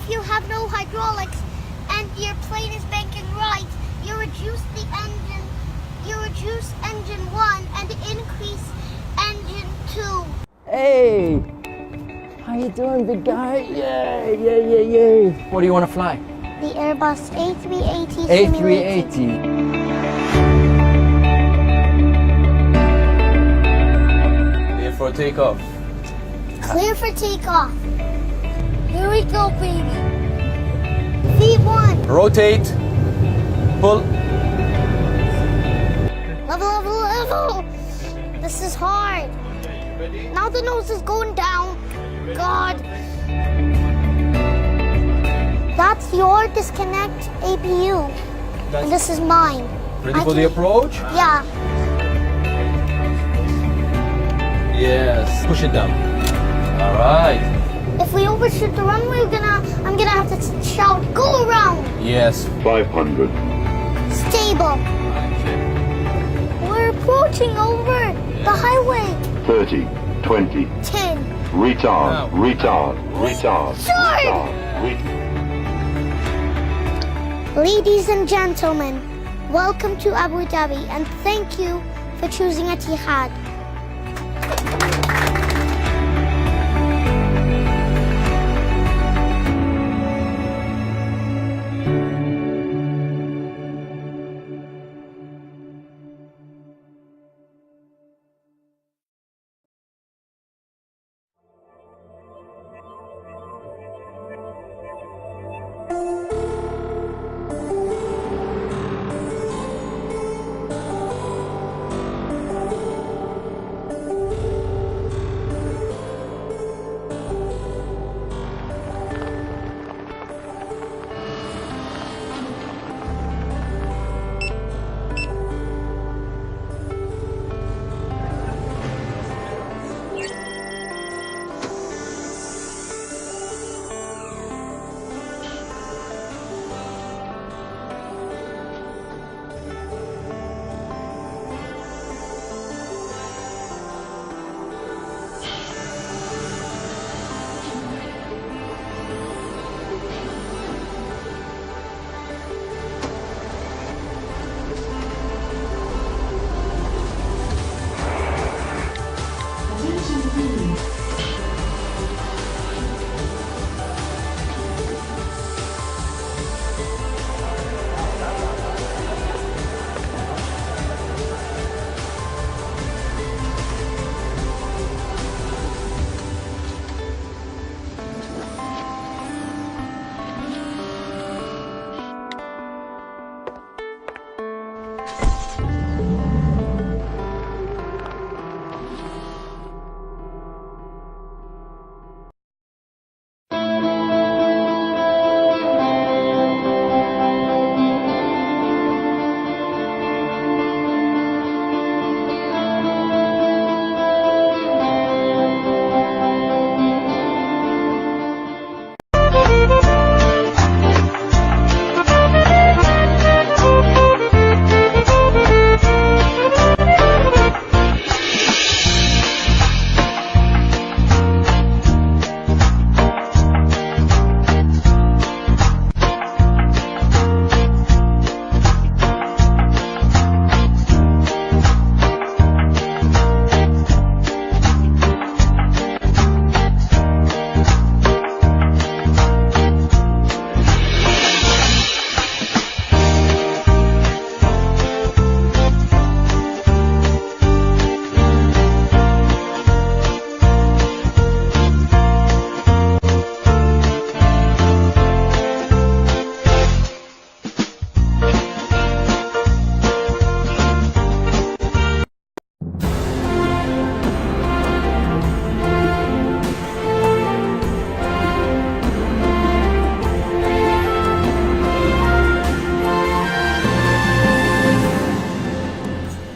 you have no hydraulics and your plane is banking right, you reduce the engine. You reduce engine 1 and increase engine 2. Hey! How you doing, big guy? Yay! What do you want to fly? The Airbus A380 simulator. A380. Clear for takeoff. Clear for takeoff. Here we go, baby. V1. Rotate. Pull. Level. This is hard. Now the nose is going down. God. That's your disconnect APU. And this is mine. Ready for the approach? Yeah. Yes. Push it down. All right. If we overshoot the runway, I'm gonna have to shout, go around. Yes. 500. Stable. We're approaching over the highway. 30. 20. 10. Retard. Sorry. Ladies and gentlemen, welcome to Abu Dhabi and thank you for choosing Etihad.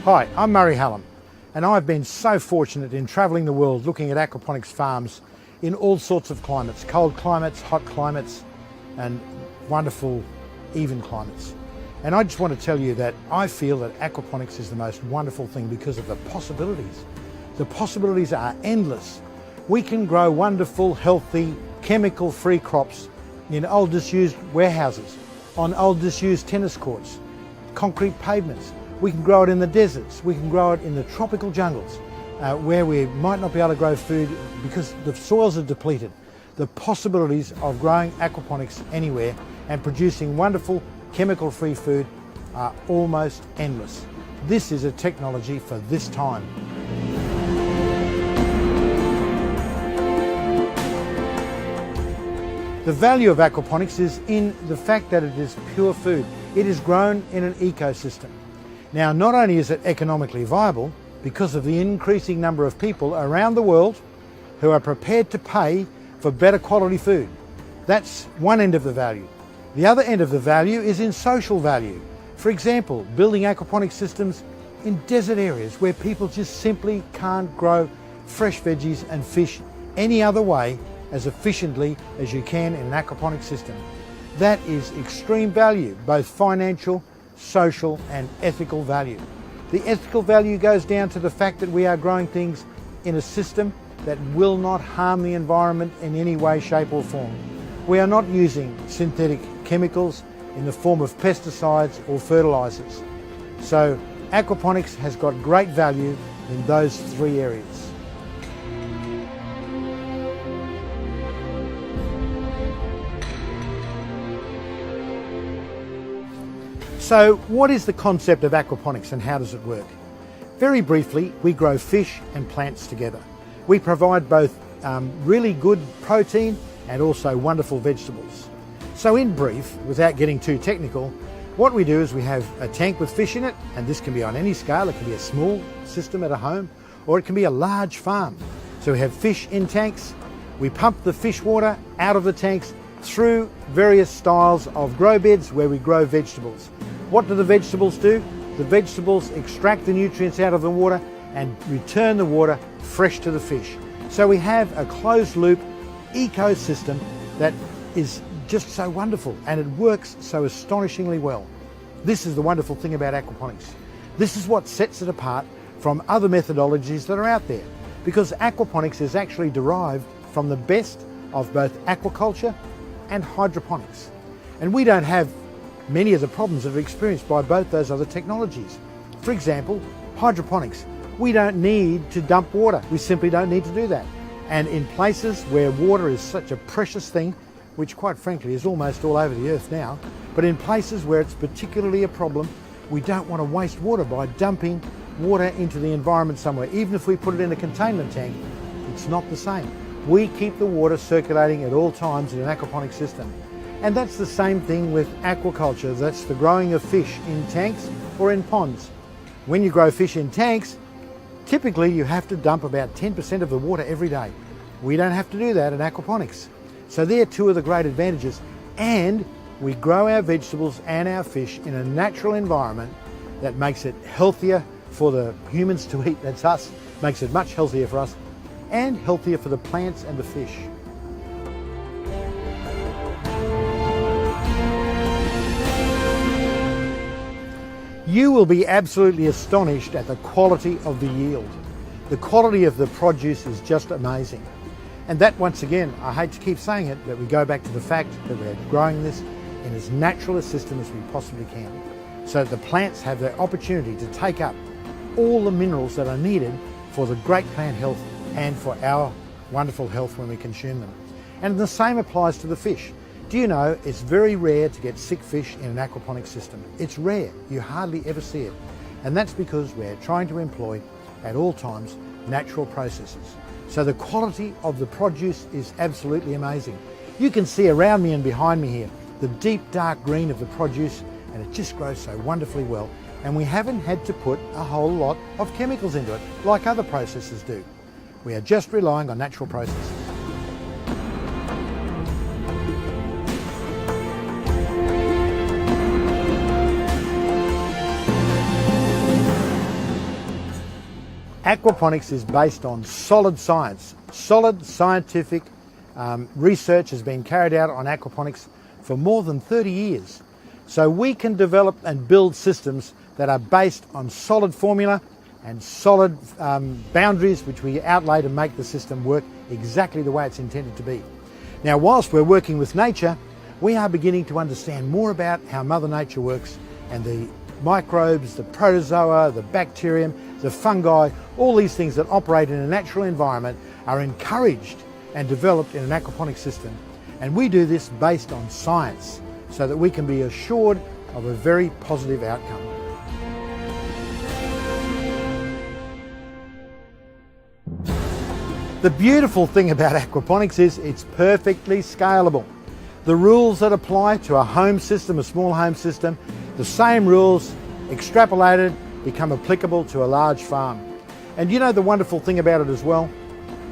Hi, I'm Murray Hallam, and I've been so fortunate in travelling the world looking at aquaponics farms in all sorts of climates, cold climates, hot climates, and wonderful even climates. And I just want to tell you that I feel that aquaponics is the most wonderful thing because of the possibilities. The possibilities are endless. We can grow wonderful, healthy, chemical-free crops in old disused warehouses, on old disused tennis courts, concrete pavements. We can grow it in the deserts. We can grow it in the tropical jungles where we might not be able to grow food because the soils are depleted. The possibilities of growing aquaponics anywhere and producing wonderful chemical-free food are almost endless. This is a technology for this time. The value of aquaponics is in the fact that it is pure food. It is grown in an ecosystem. Now, not only is it economically viable because of the increasing number of people around the world who are prepared to pay for better quality food. That's one end of the value. The other end of the value is in social value. For example, building aquaponic systems in desert areas where people just simply can't grow fresh veggies and fish any other way as efficiently as you can in an aquaponic system. That is extreme value, both financial, social and ethical value. The ethical value goes down to the fact that we are growing things in a system that will not harm the environment in any way, shape or form. We are not using synthetic chemicals in the form of pesticides or fertilisers. So aquaponics has got great value in those three areas. So what is the concept of aquaponics and how does it work? Very briefly, we grow fish and plants together. We provide both really good protein and also wonderful vegetables. So in brief, without getting too technical, what we do is we have a tank with fish in it, and this can be on any scale. It can be a small system at a home, or it can be a large farm. So we have fish in tanks. We pump the fish water out of the tanks through various styles of grow beds where we grow vegetables. What do the vegetables do? The vegetables extract the nutrients out of the water and return the water fresh to the fish. So we have a closed loop ecosystem that is just so wonderful, and it works so astonishingly well. This is the wonderful thing about aquaponics. This is what sets it apart from other methodologies that are out there, because aquaponics is actually derived from the best of both aquaculture and hydroponics. And we don't have many of the problems that are experienced by both those other technologies. For example, hydroponics. We don't need to dump water. We simply don't need to do that. And in places where water is such a precious thing, which quite frankly is almost all over the earth now, but in places where it's particularly a problem, we don't want to waste water by dumping water into the environment somewhere. Even if we put it in a containment tank, it's not the same. We keep the water circulating at all times in an aquaponic system. And that's the same thing with aquaculture. That's the growing of fish in tanks or in ponds. When you grow fish in tanks, typically you have to dump about 10% of the water every day. We don't have to do that in aquaponics. So they're two of the great advantages. And we grow our vegetables and our fish in a natural environment that makes it healthier for the humans to eat, that's us, makes it much healthier for us, and healthier for the plants and the fish. You will be absolutely astonished at the quality of the yield. The quality of the produce is just amazing. And that, once again, I hate to keep saying it, but we go back to the fact that we're growing this in as natural a system as we possibly can, so that the plants have the opportunity to take up all the minerals that are needed for the great plant health and for our wonderful health when we consume them. And the same applies to the fish. Do you know it's very rare to get sick fish in an aquaponic system? It's rare. You hardly ever see it. And that's because we're trying to employ, at all times, natural processes. So the quality of the produce is absolutely amazing. You can see around me and behind me here the deep dark green of the produce, and it just grows so wonderfully well. And we haven't had to put a whole lot of chemicals into it like other processes do. We are just relying on natural processes. Aquaponics is based on solid science. Solid scientific research has been carried out on aquaponics for more than 30 years. So we can develop and build systems that are based on solid formula and solid boundaries which we outlay to make the system work exactly the way it's intended to be. Now, whilst we're working with nature, we are beginning to understand more about how Mother Nature works, and the microbes, the protozoa, the bacterium, the fungi, all these things that operate in a natural environment are encouraged and developed in an aquaponics system. And we do this based on science so that we can be assured of a very positive outcome. The beautiful thing about aquaponics is it's perfectly scalable. The rules that apply to a home system, a small home system, the same rules extrapolated become applicable to a large farm. And you know the wonderful thing about it as well?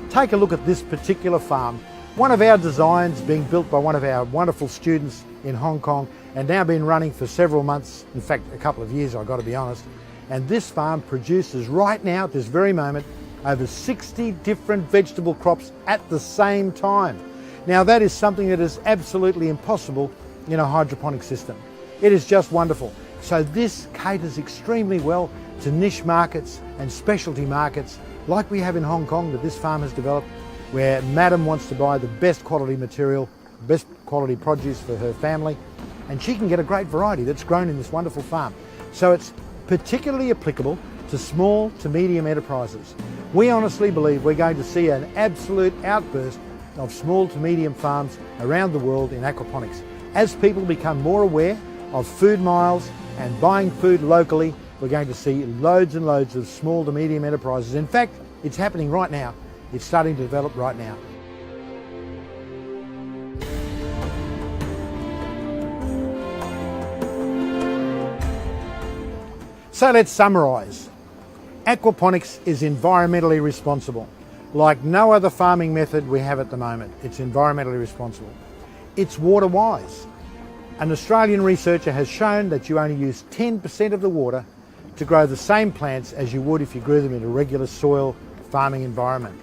Take a look at this particular farm. One of our designs being built by one of our wonderful students in Hong Kong and now been running for several months, in fact a couple of years I've got to be honest. And this farm produces right now at this very moment over 60 different vegetable crops at the same time. Now that is something that is absolutely impossible in a hydroponic system. It is just wonderful. So this caters extremely well to niche markets and specialty markets like we have in Hong Kong that this farm has developed, where Madam wants to buy the best quality material, best quality produce for her family, and she can get a great variety that's grown in this wonderful farm. So it's particularly applicable to small to medium enterprises. We honestly believe we're going to see an absolute outburst of small to medium farms around the world in aquaponics. As people become more aware of food miles and buying food locally, we're going to see loads and loads of small to medium enterprises. In fact, it's happening right now. It's starting to develop right now. So let's summarise. Aquaponics is environmentally responsible. Like no other farming method we have at the moment, it's environmentally responsible. It's water wise. An Australian researcher has shown that you only use 10% of the water to grow the same plants as you would if you grew them in a regular soil farming environment.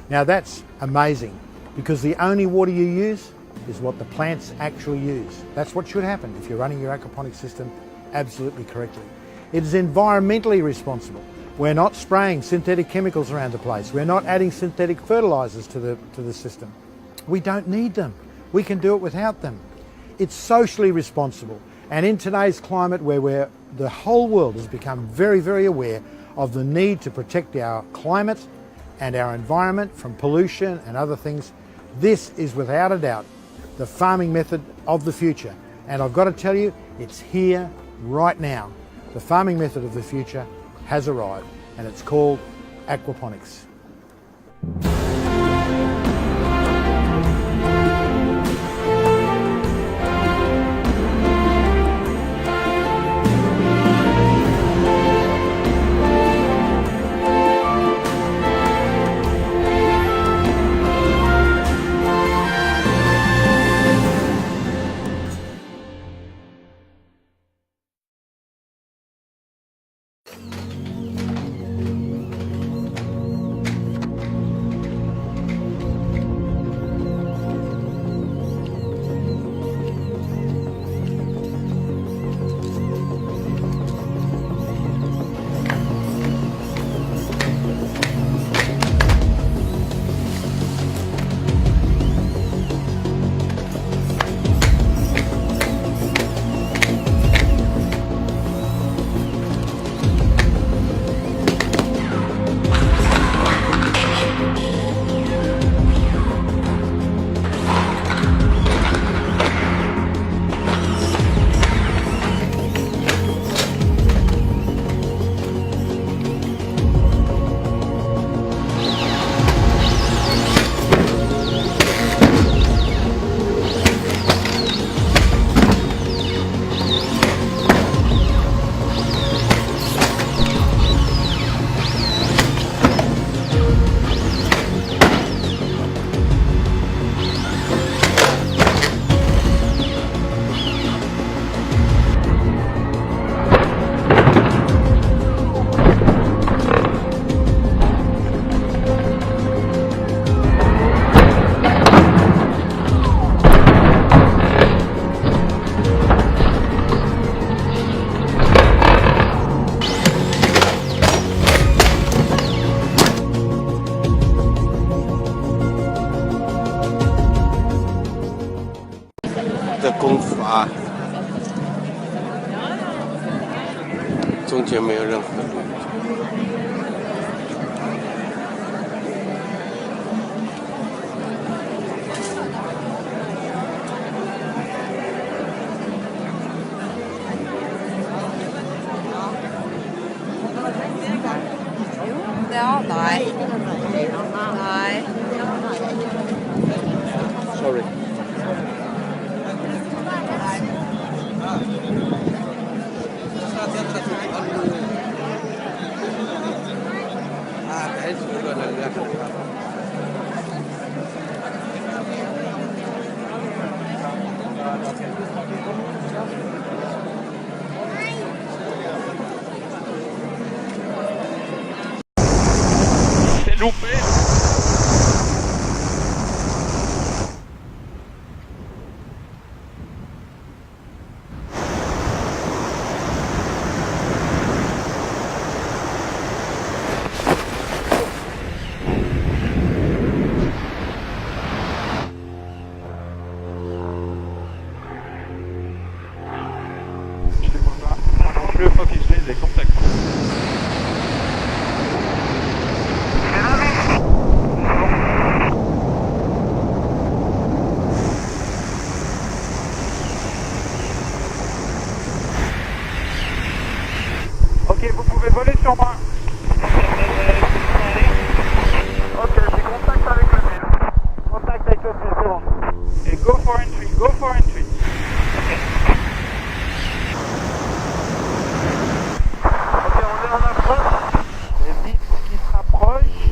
Now that's amazing, because the only water you use is what the plants actually use. That's what should happen if you're running your aquaponics system absolutely correctly. It is environmentally responsible. We're not spraying synthetic chemicals around the place. We're not adding synthetic fertilisers to the system. We don't need them. We can do it without them. It's socially responsible. And in today's climate where the whole world has become very, very aware of the need to protect our climate and our environment from pollution and other things, this is without a doubt the farming method of the future. And I've got to tell you, it's here right now. The farming method of the future has arrived, and it's called aquaponics. 的功夫啊，中间没有任何路。来，来。 Sorry。啊，太粗了那个。C'est loupé. Je les vois pas. Moi non plus, faut qu'ils se les aient contacts. Ok, vous pouvez voler sur moi. Ok, j'ai contact avec le fil. Contact avec le fil, c'est bon. Et go for entry, go for entry. Ok, on est en approche. Les vitres qui se rapprochent,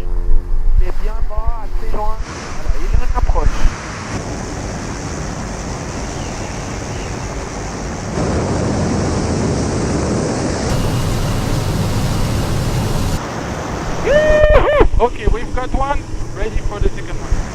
mais bien bas, assez loin. Voilà, il est en approche. Okay, we've got one ready for the second one.